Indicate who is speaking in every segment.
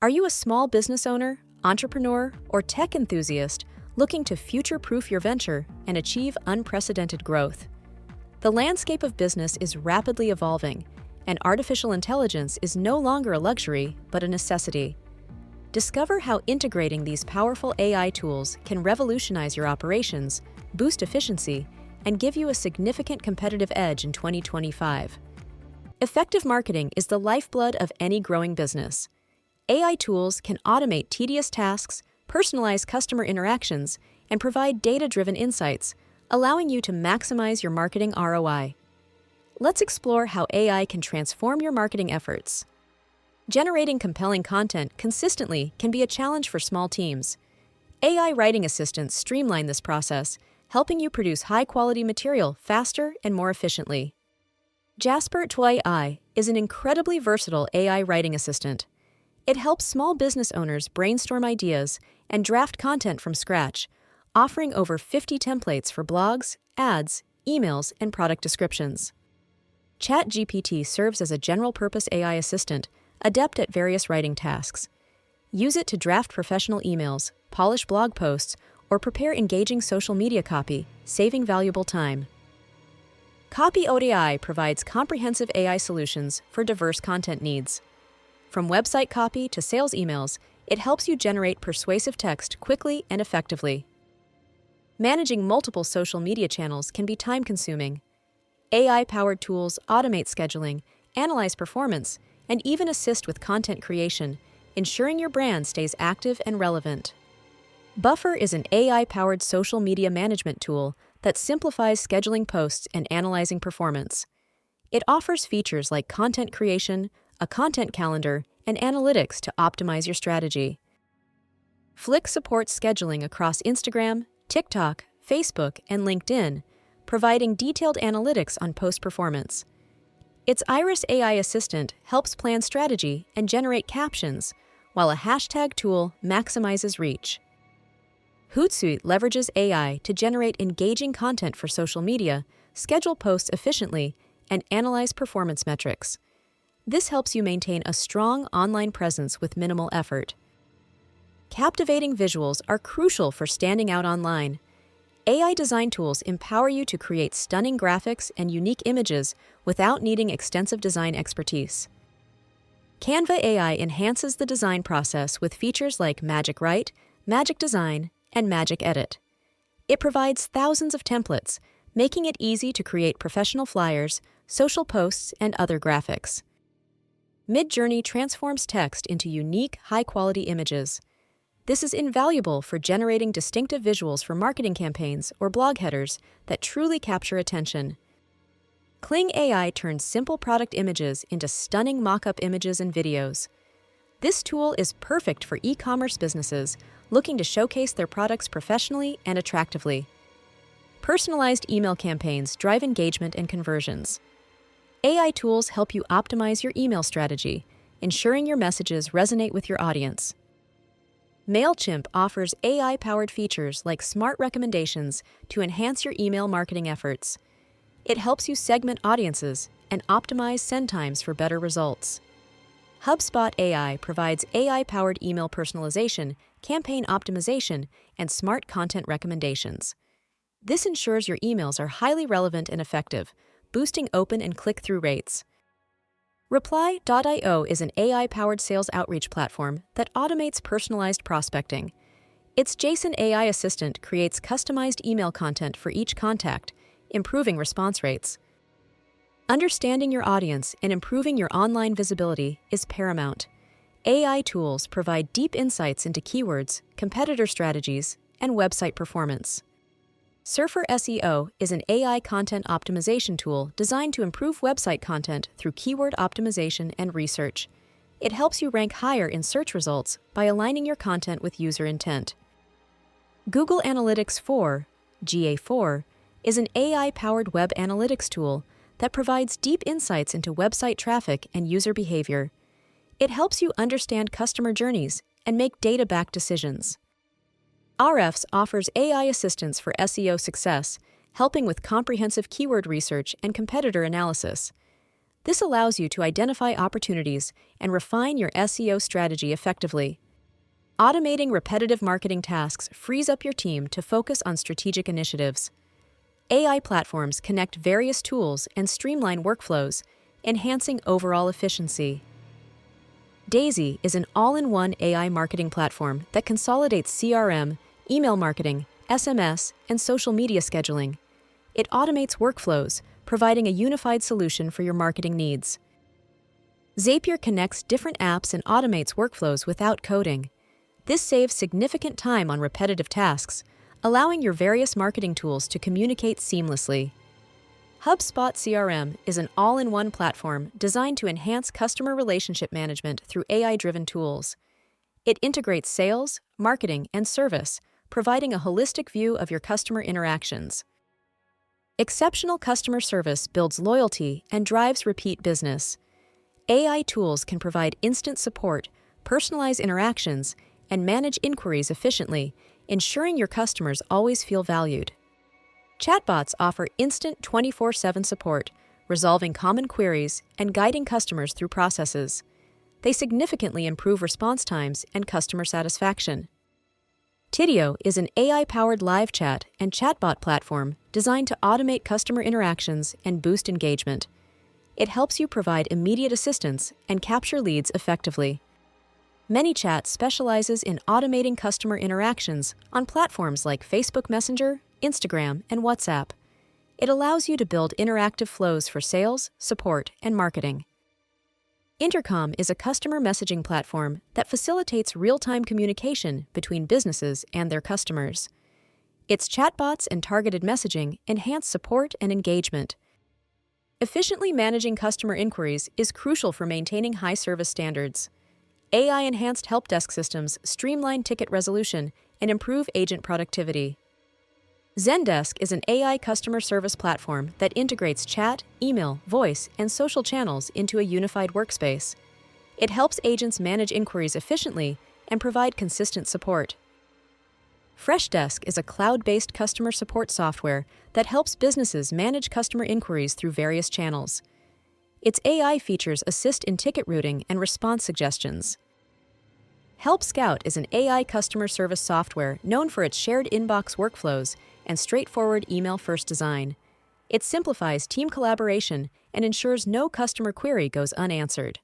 Speaker 1: Are you a small business owner, entrepreneur, or tech enthusiast looking to future-proof your venture and achieve unprecedented growth? The landscape of business is rapidly evolving, and artificial intelligence is no longer a luxury, but a necessity. Discover how integrating these powerful AI tools can revolutionize your operations, boost efficiency, and give you a significant competitive edge in 2025. Effective marketing is the lifeblood of any growing business. AI tools can automate tedious tasks, personalize customer interactions, and provide data-driven insights, allowing you to maximize your marketing ROI. Let's explore how AI can transform your marketing efforts. Generating compelling content consistently can be a challenge for small teams. AI writing assistants streamline this process, helping you produce high-quality material faster and more efficiently. Jasper AI is an incredibly versatile AI writing assistant. It helps small business owners brainstorm ideas and draft content from scratch, offering over 50 templates for blogs, ads, emails, and product descriptions. ChatGPT serves as a general-purpose AI assistant, adept at various writing tasks. Use it to draft professional emails, polish blog posts, or prepare engaging social media copy, saving valuable time. Copy ODI provides comprehensive AI solutions for diverse content needs. From website copy to sales emails, it helps you generate persuasive text quickly and effectively. Managing multiple social media channels can be time-consuming. AI-powered tools automate scheduling, analyze performance, and even assist with content creation, ensuring your brand stays active and relevant. Buffer is an AI-powered social media management tool that simplifies scheduling posts and analyzing performance. It offers features like content creation, a content calendar, and analytics to optimize your strategy. Flick supports scheduling across Instagram, TikTok, Facebook, and LinkedIn, providing detailed analytics on post performance. Its Iris AI assistant helps plan strategy and generate captions, while a hashtag tool maximizes reach. Hootsuite leverages AI to generate engaging content for social media, schedule posts efficiently, and analyze performance metrics. This helps you maintain a strong online presence with minimal effort. Captivating visuals are crucial for standing out online. AI design tools empower you to create stunning graphics and unique images without needing extensive design expertise. Canva AI enhances the design process with features like Magic Write, Magic Design, and Magic Edit. It provides thousands of templates, making it easy to create professional flyers, social posts, and other graphics. Midjourney transforms text into unique, high-quality images. This is invaluable for generating distinctive visuals for marketing campaigns or blog headers that truly capture attention. Kling AI turns simple product images into stunning mock-up images and videos. This tool is perfect for e-commerce businesses looking to showcase their products professionally and attractively. Personalized email campaigns drive engagement and conversions. AI tools help you optimize your email strategy, ensuring your messages resonate with your audience. MailChimp offers AI-powered features like smart recommendations to enhance your email marketing efforts. It helps you segment audiences and optimize send times for better results. HubSpot AI provides AI-powered email personalization, campaign optimization, and smart content recommendations. This ensures your emails are highly relevant and effective, boosting open and click-through rates. Reply.io is an AI-powered sales outreach platform that automates personalized prospecting. Its JSON AI assistant creates customized email content for each contact, improving response rates. Understanding your audience and improving your online visibility is paramount. AI tools provide deep insights into keywords, competitor strategies, and website performance. Surfer SEO is an AI content optimization tool designed to improve website content through keyword optimization and research. It helps you rank higher in search results by aligning your content with user intent. Google Analytics 4, GA4, is an AI-powered web analytics tool that provides deep insights into website traffic and user behavior. It helps you understand customer journeys and make data-backed decisions. RFs offers AI assistance for SEO success, helping with comprehensive keyword research and competitor analysis. This allows you to identify opportunities and refine your SEO strategy effectively. Automating repetitive marketing tasks frees up your team to focus on strategic initiatives. AI platforms connect various tools and streamline workflows, enhancing overall efficiency. Daisy is an all-in-one AI marketing platform that consolidates CRM, email marketing, SMS, and social media scheduling. It automates workflows, providing a unified solution for your marketing needs. Zapier connects different apps and automates workflows without coding. This saves significant time on repetitive tasks, allowing your various marketing tools to communicate seamlessly. HubSpot CRM is an all-in-one platform designed to enhance customer relationship management through AI-driven tools. It integrates sales, marketing, and service, providing a holistic view of your customer interactions. Exceptional customer service builds loyalty and drives repeat business. AI tools can provide instant support, personalize interactions, and manage inquiries efficiently, ensuring your customers always feel valued. Chatbots offer instant 24/7 support, resolving common queries and guiding customers through processes. They significantly improve response times and customer satisfaction. Tidio is an AI-powered live chat and chatbot platform designed to automate customer interactions and boost engagement. It helps you provide immediate assistance and capture leads effectively. ManyChat specializes in automating customer interactions on platforms like Facebook Messenger, Instagram, and WhatsApp. It allows you to build interactive flows for sales, support, and marketing. Intercom is a customer messaging platform that facilitates real-time communication between businesses and their customers. Its chatbots and targeted messaging enhance support and engagement. Efficiently managing customer inquiries is crucial for maintaining high service standards. AI-enhanced help desk systems streamline ticket resolution and improve agent productivity. Zendesk is an AI customer service platform that integrates chat, email, voice, and social channels into a unified workspace. It helps agents manage inquiries efficiently and provide consistent support. Freshdesk is a cloud-based customer support software that helps businesses manage customer inquiries through various channels. Its AI features assist in ticket routing and response suggestions. Help Scout is an AI customer service software known for its shared inbox workflows and straightforward email-first design. It simplifies team collaboration and ensures no customer query goes unanswered.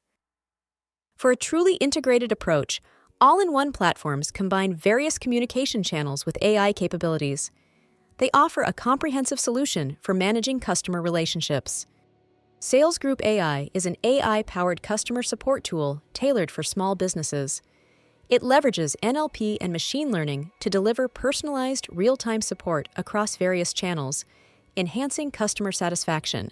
Speaker 1: For a truly integrated approach, all-in-one platforms combine various communication channels with AI capabilities. They offer a comprehensive solution for managing customer relationships. Sales Group AI is an AI-powered customer support tool tailored for small businesses. It leverages NLP and machine learning to deliver personalized, real-time support across various channels, enhancing customer satisfaction.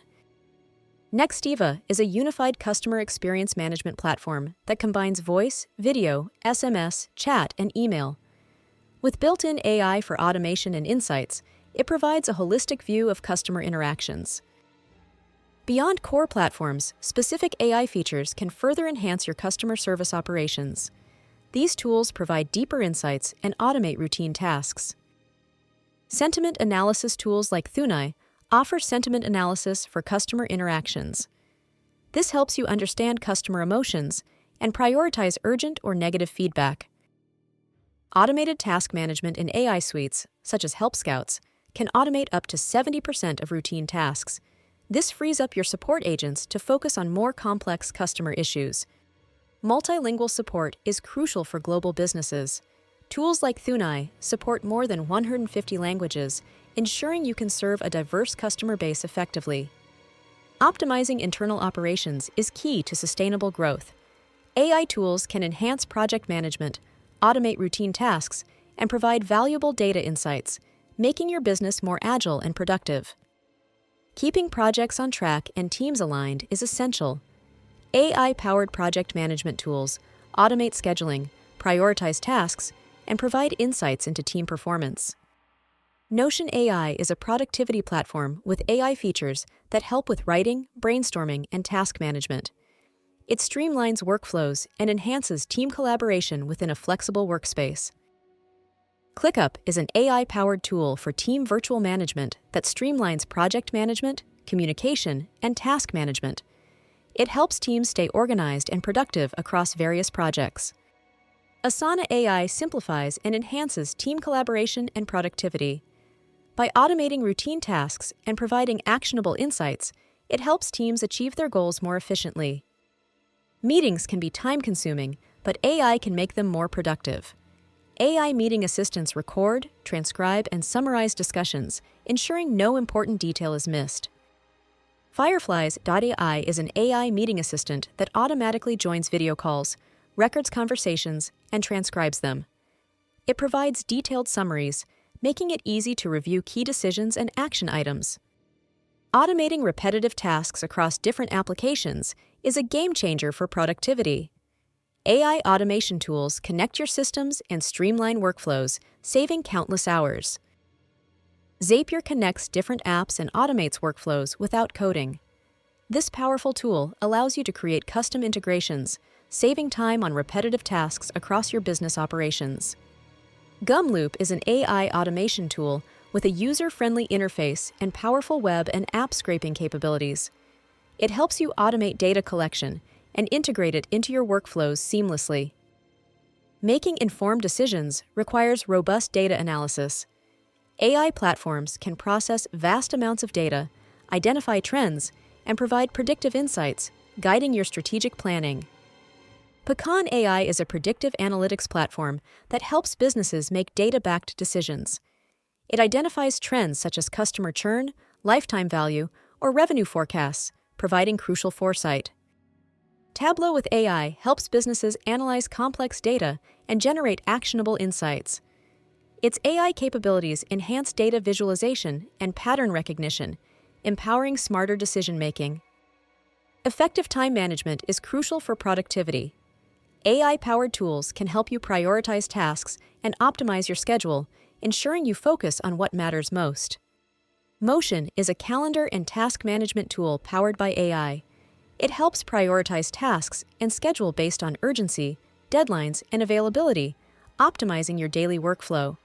Speaker 1: Nextiva is a unified customer experience management platform that combines voice, video, SMS, chat, and email. With built-in AI for automation and insights, it provides a holistic view of customer interactions. Beyond core platforms, specific AI features can further enhance your customer service operations. These tools provide deeper insights and automate routine tasks. Sentiment analysis tools like Thunai offer sentiment analysis for customer interactions. This helps you understand customer emotions and prioritize urgent or negative feedback. Automated task management in AI suites, such as Help Scouts, can automate up to 70% of routine tasks. This frees up your support agents to focus on more complex customer issues. Multilingual support is crucial for global businesses. Tools like Thunai support more than 150 languages, ensuring you can serve a diverse customer base effectively. Optimizing internal operations is key to sustainable growth. AI tools can enhance project management, automate routine tasks, and provide valuable data insights, making your business more agile and productive. Keeping projects on track and teams aligned is essential. AI-powered project management tools automate scheduling, prioritize tasks, and provide insights into team performance. Notion AI is a productivity platform with AI features that help with writing, brainstorming, and task management. It streamlines workflows and enhances team collaboration within a flexible workspace. ClickUp is an AI-powered tool for team virtual management that streamlines project management, communication, and task management. It helps teams stay organized and productive across various projects. Asana AI simplifies and enhances team collaboration and productivity. By automating routine tasks and providing actionable insights, it helps teams achieve their goals more efficiently. Meetings can be time-consuming, but AI can make them more productive. AI meeting assistants record, transcribe, and summarize discussions, ensuring no important detail is missed. Fireflies.ai is an AI meeting assistant that automatically joins video calls, records conversations, and transcribes them. It provides detailed summaries, making it easy to review key decisions and action items. Automating repetitive tasks across different applications is a game changer for productivity. AI automation tools connect your systems and streamline workflows, saving countless hours. Zapier connects different apps and automates workflows without coding. This powerful tool allows you to create custom integrations, saving time on repetitive tasks across your business operations. Gumloop is an AI automation tool with a user-friendly interface and powerful web and app scraping capabilities. It helps you automate data collection and integrate it into your workflows seamlessly. Making informed decisions requires robust data analysis. AI platforms can process vast amounts of data, identify trends, and provide predictive insights, guiding your strategic planning. Pecan AI is a predictive analytics platform that helps businesses make data-backed decisions. It identifies trends such as customer churn, lifetime value, or revenue forecasts, providing crucial foresight. Tableau with AI helps businesses analyze complex data and generate actionable insights. Its AI capabilities enhance data visualization and pattern recognition, empowering smarter decision-making. Effective time management is crucial for productivity. AI-powered tools can help you prioritize tasks and optimize your schedule, ensuring you focus on what matters most. Motion is a calendar and task management tool powered by AI. It helps prioritize tasks and schedule based on urgency, deadlines, and availability, optimizing your daily workflow.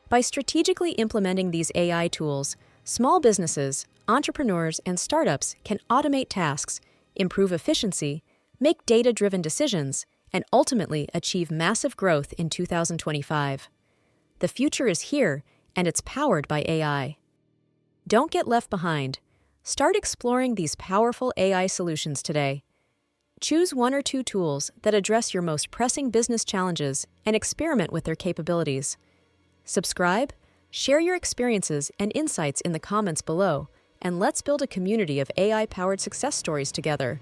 Speaker 1: By strategically implementing these AI tools, small businesses, entrepreneurs, and startups can automate tasks, improve efficiency, make data-driven decisions, and ultimately achieve massive growth in 2025. The future is here, and it's powered by AI. Don't get left behind. Start exploring these powerful AI solutions today. Choose one or two tools that address your most pressing business challenges and experiment with their capabilities. Subscribe, share your experiences and insights in the comments below, and let's build a community of AI-powered success stories together.